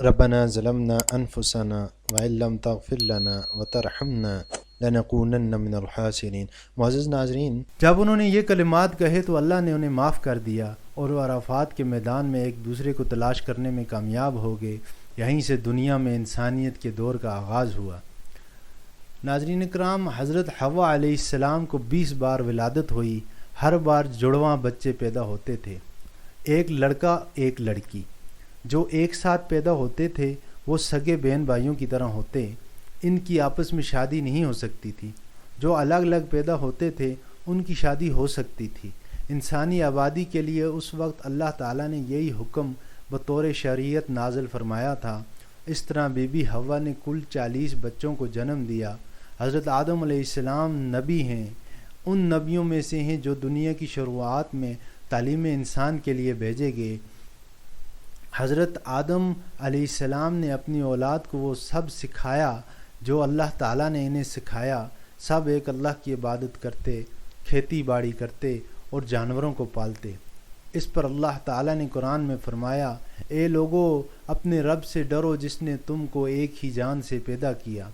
ربنا ظلمنا انفسنا وان لم تغفر لنا وترحمنا لنکونن من الخاسرین۔ معزز ناظرین، جب انہوں نے یہ کلمات کہے تو اللہ نے انہیں معاف کر دیا اور وہ عرفات کے میدان میں ایک دوسرے کو تلاش کرنے میں کامیاب ہو گئے۔ یہیں سے دنیا میں انسانیت کے دور کا آغاز ہوا۔ ناظرین کرام، حضرت حوا علیہ السلام کو 20 بار ولادت ہوئی۔ ہر بار جڑواں بچے پیدا ہوتے تھے، ایک لڑکا ایک لڑکی۔ جو ایک ساتھ پیدا ہوتے تھے وہ سگے بہن بھائیوں کی طرح ہوتے، ان کی آپس میں شادی نہیں ہو سکتی تھی۔ جو الگ الگ پیدا ہوتے تھے ان کی شادی ہو سکتی تھی۔ انسانی آبادی کے لیے اس وقت اللہ تعالیٰ نے یہی حکم بطور شریعت نازل فرمایا تھا۔ اس طرح بی بی حوا نے کل 40 بچوں کو جنم دیا۔ حضرت آدم علیہ السلام نبی ہیں، ان نبیوں میں سے ہیں جو دنیا کی شروعات میں تعلیم انسان کے لیے بھیجے گئے۔ حضرت آدم علیہ السلام نے اپنی اولاد کو وہ سب سکھایا جو اللہ تعالیٰ نے انہیں سکھایا۔ سب ایک اللہ کی عبادت کرتے، کھیتی باڑی کرتے اور جانوروں کو پالتے۔ اس پر اللہ تعالیٰ نے قرآن میں فرمایا، اے لوگو اپنے رب سے ڈرو جس نے تم کو ایک ہی جان سے پیدا کیا۔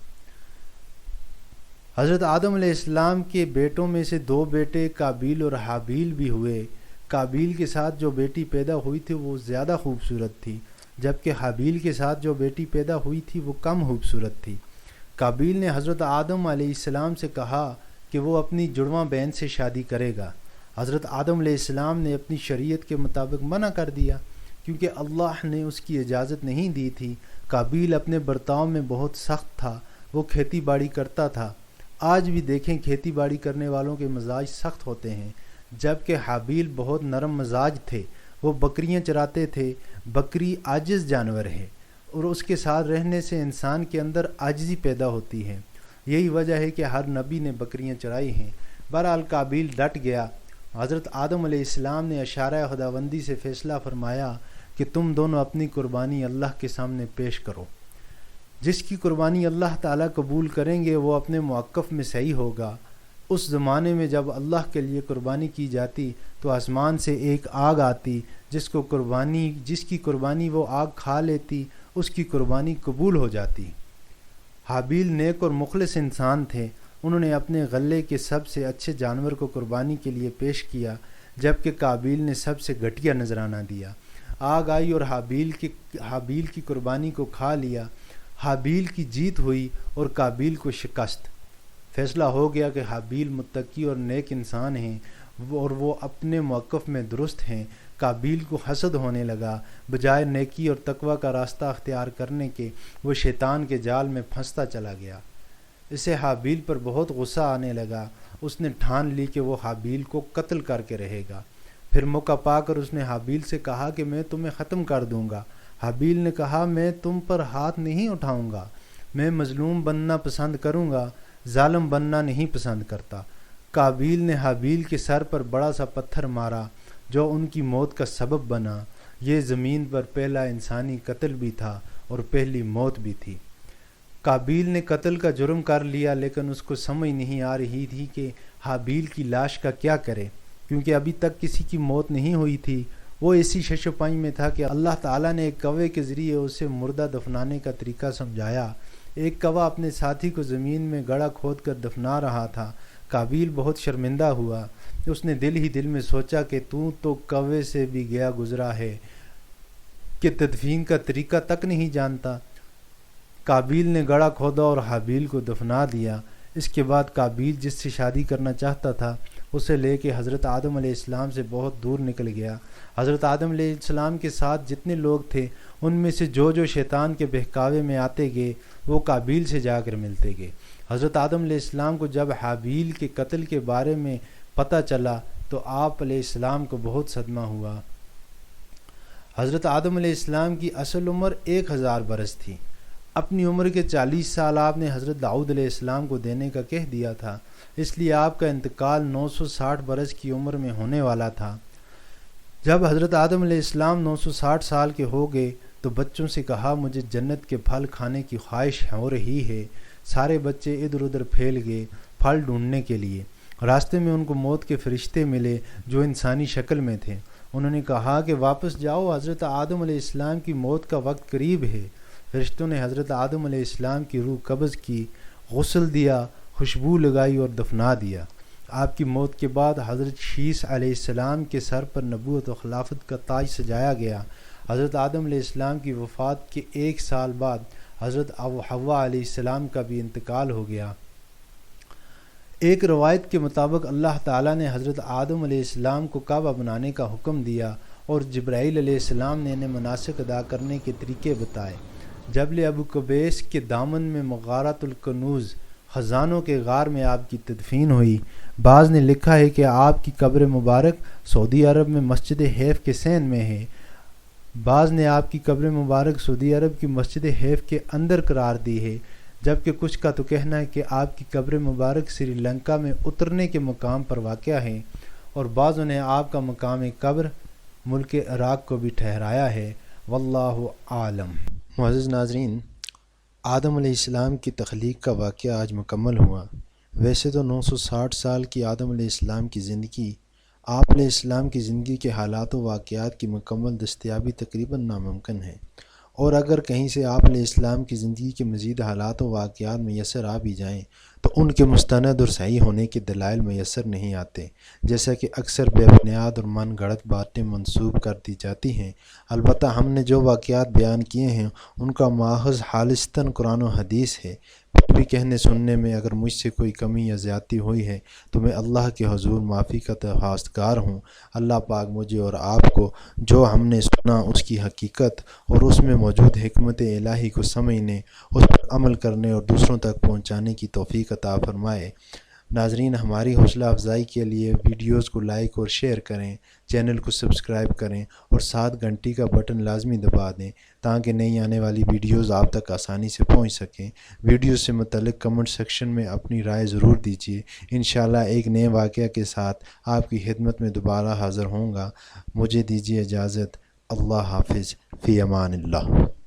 حضرت آدم علیہ السلام کے بیٹوں میں سے 2 بیٹے قابیل اور حابیل بھی ہوئے۔ قابیل کے ساتھ جو بیٹی پیدا ہوئی تھی وہ زیادہ خوبصورت تھی، جبکہ حابیل کے ساتھ جو بیٹی پیدا ہوئی تھی وہ کم خوبصورت تھی۔ قابیل نے حضرت آدم علیہ السلام سے کہا کہ وہ اپنی جڑواں بہن سے شادی کرے گا۔ حضرت آدم علیہ السلام نے اپنی شریعت کے مطابق منع کر دیا کیونکہ اللہ نے اس کی اجازت نہیں دی تھی۔ قابیل اپنے برتاؤ میں بہت سخت تھا، وہ کھیتی باڑی کرتا تھا۔ آج بھی دیکھیں کھیتی باڑی کرنے والوں کے مزاج سخت ہوتے ہیں، جبکہ حابیل بہت نرم مزاج تھے، وہ بکریاں چراتے تھے۔ بکری عاجز جانور ہے اور اس کے ساتھ رہنے سے انسان کے اندر عاجزی پیدا ہوتی ہے۔ یہی وجہ ہے کہ ہر نبی نے بکریاں چرائی ہیں۔ بہرحال قابیل ڈٹ گیا۔ حضرت آدم علیہ السلام نے اشارہ خداوندی سے فیصلہ فرمایا کہ تم دونوں اپنی قربانی اللہ کے سامنے پیش کرو۔ جس کی قربانی اللہ تعالیٰ قبول کریں گے وہ اپنے موقف میں صحیح ہوگا۔ اس زمانے میں جب اللہ کے لیے قربانی کی جاتی تو آسمان سے ایک آگ آتی، جس کی قربانی وہ آگ کھا لیتی، اس کی قربانی قبول ہو جاتی۔ حابیل نیک اور مخلص انسان تھے، انہوں نے اپنے غلے کے سب سے اچھے جانور کو قربانی کے لیے پیش کیا، جبکہ قابیل نے سب سے گھٹیا نذرانہ دیا۔ آگ آئی اور حابیل کی قربانی کو کھا لیا۔ حابیل کی جیت ہوئی اور قابیل کو شکست۔ فیصلہ ہو گیا کہ حابیل متقی اور نیک انسان ہیں اور وہ اپنے موقف میں درست ہیں۔ قابیل کو حسد ہونے لگا، بجائے نیکی اور تقوی کا راستہ اختیار کرنے کے وہ شیطان کے جال میں پھنستا چلا گیا۔ اسے حابیل پر بہت غصہ آنے لگا۔ اس نے ٹھان لی کہ وہ حابیل کو قتل کر کے رہے گا۔ پھر موقع پا کر اس نے حابیل سے کہا کہ میں تمہیں ختم کر دوں گا۔ حابیل نے کہا میں تم پر ہاتھ نہیں اٹھاؤں گا، میں مظلوم بننا پسند کروں گا، ظالم بننا نہیں پسند کرتا۔ قابیل نے حابیل کے سر پر بڑا سا پتھر مارا جو ان کی موت کا سبب بنا۔ یہ زمین پر پہلا انسانی قتل بھی تھا اور پہلی موت بھی تھی۔ قابیل نے قتل کا جرم کر لیا، لیکن اس کو سمجھ نہیں آ رہی تھی کہ حابیل کی لاش کا کیا کرے، کیونکہ ابھی تک کسی کی موت نہیں ہوئی تھی۔ وہ اسی شش و پنج میں تھا کہ اللہ تعالیٰ نے ایک کوے کے ذریعے اسے مردہ دفنانے کا طریقہ سمجھایا۔ ایک کوہ اپنے ساتھی کو زمین میں گڑھا کھود کر دفنا رہا تھا۔ قابیل بہت شرمندہ ہوا۔ اس نے دل ہی دل میں سوچا کہ تو کوے سے بھی گیا گزرا ہے کہ تدفین کا طریقہ تک نہیں جانتا۔ قابیل نے گڑھا کھودا اور حابیل کو دفنا دیا۔ اس کے بعد قابیل جس سے شادی کرنا چاہتا تھا اسے لے کے حضرت آدم علیہ السلام سے بہت دور نکل گیا۔ حضرت آدم علیہ السلام کے ساتھ جتنے لوگ تھے ان میں سے جو شیطان کے بہکاوے میں آتے گئے وہ قابیل سے جا کر ملتے گئے۔ حضرت آدم علیہ السلام کو جب حابیل کے قتل کے بارے میں پتہ چلا تو آپ علیہ السلام کو بہت صدمہ ہوا۔ حضرت آدم علیہ السلام کی اصل عمر 1000 برس تھی۔ اپنی عمر کے 40 سال آپ نے حضرت داؤد علیہ السلام کو دینے کا کہہ دیا تھا، اس لیے آپ کا انتقال 960 برس کی عمر میں ہونے والا تھا۔ جب حضرت آدم علیہ السلام 960 سال کے ہو گئے تو بچوں سے کہا مجھے جنت کے پھل کھانے کی خواہش ہو رہی ہے۔ سارے بچے ادھر ادھر پھیل گئے پھل ڈھونڈنے کے لیے۔ راستے میں ان کو موت کے فرشتے ملے جو انسانی شکل میں تھے۔ انہوں نے کہا کہ واپس جاؤ، حضرت آدم علیہ السلام کی موت کا وقت قریب ہے۔ فرشتوں نے حضرت آدم علیہ السلام کی روح قبض کی، غسل دیا، خوشبو لگائی اور دفنا دیا۔ آپ کی موت کے بعد حضرت شیس علیہ السلام کے سر پر نبوت و خلافت کا تاج سجایا گیا۔ حضرت آدم علیہ السلام کی وفات کے 1 سال بعد حضرت حوا علیہ السلام کا بھی انتقال ہو گیا۔ ایک روایت کے مطابق اللہ تعالیٰ نے حضرت آدم علیہ السلام کو کعبہ بنانے کا حکم دیا اور جبرائیل علیہ السلام نے انہیں مناسک ادا کرنے کے طریقے بتائے۔ جبل ابو قبیس کے دامن میں مغارۃ الکنوز خزانوں کے غار میں آپ کی تدفین ہوئی۔ بعض نے لکھا ہے کہ آپ کی قبر مبارک سعودی عرب میں مسجد حیف کے سین میں ہے۔ بعض نے آپ کی قبر مبارک سعودی عرب کی مسجد حیف کے اندر قرار دی ہے، جبکہ کچھ کا تو کہنا ہے کہ آپ کی قبر مبارک سری لنکا میں اترنے کے مقام پر واقع ہے، اور بعضوں نے آپ کا مقام قبر ملک عراق کو بھی ٹھہرایا ہے۔ واللہ عالم۔ معزز ناظرین، آدم علیہ السلام کی تخلیق کا واقعہ آج مکمل ہوا۔ ویسے تو 960 سال کی آدم علیہ السلام کی زندگی، آپ علیہ السلام کی زندگی کے حالات و واقعات کی مکمل دستیابی تقریباً ناممکن ہے، اور اگر کہیں سے آپ علیہ السلام کی زندگی کے مزید حالات و واقعات میسر آ بھی جائیں تو ان کے مستند اور صحیح ہونے کے دلائل میسر نہیں آتے، جیسا کہ اکثر بے بنیاد اور من گھڑت باتیں منسوب کر دی جاتی ہیں۔ البتہ ہم نے جو واقعات بیان کیے ہیں ان کا ماخذ خالصتاً قرآن و حدیث ہے۔ پھر بھی کہنے سننے میں اگر مجھ سے کوئی کمی یا زیادتی ہوئی ہے تو میں اللہ کے حضور معافی کا درخواستگار ہوں۔ اللہ پاک مجھے اور آپ کو جو ہم نے سنا اس کی حقیقت اور اس میں موجود حکمت الہی کو سمجھنے، اس پر عمل کرنے اور دوسروں تک پہنچانے کی توفیق عطا فرمائے۔ ناظرین، ہماری حوصلہ افزائی کے لیے ویڈیوز کو لائک اور شیئر کریں، چینل کو سبسکرائب کریں اور ساتھ گھنٹی کا بٹن لازمی دبا دیں تاکہ نئی آنے والی ویڈیوز آپ تک آسانی سے پہنچ سکیں۔ ویڈیوز سے متعلق کمنٹ سیکشن میں اپنی رائے ضرور دیجیے۔ انشاءاللہ ایک نئے واقعہ کے ساتھ آپ کی خدمت میں دوبارہ حاضر ہوں گا۔ مجھے دیجیے اجازت۔ اللہ حافظ، فی امان اللہ۔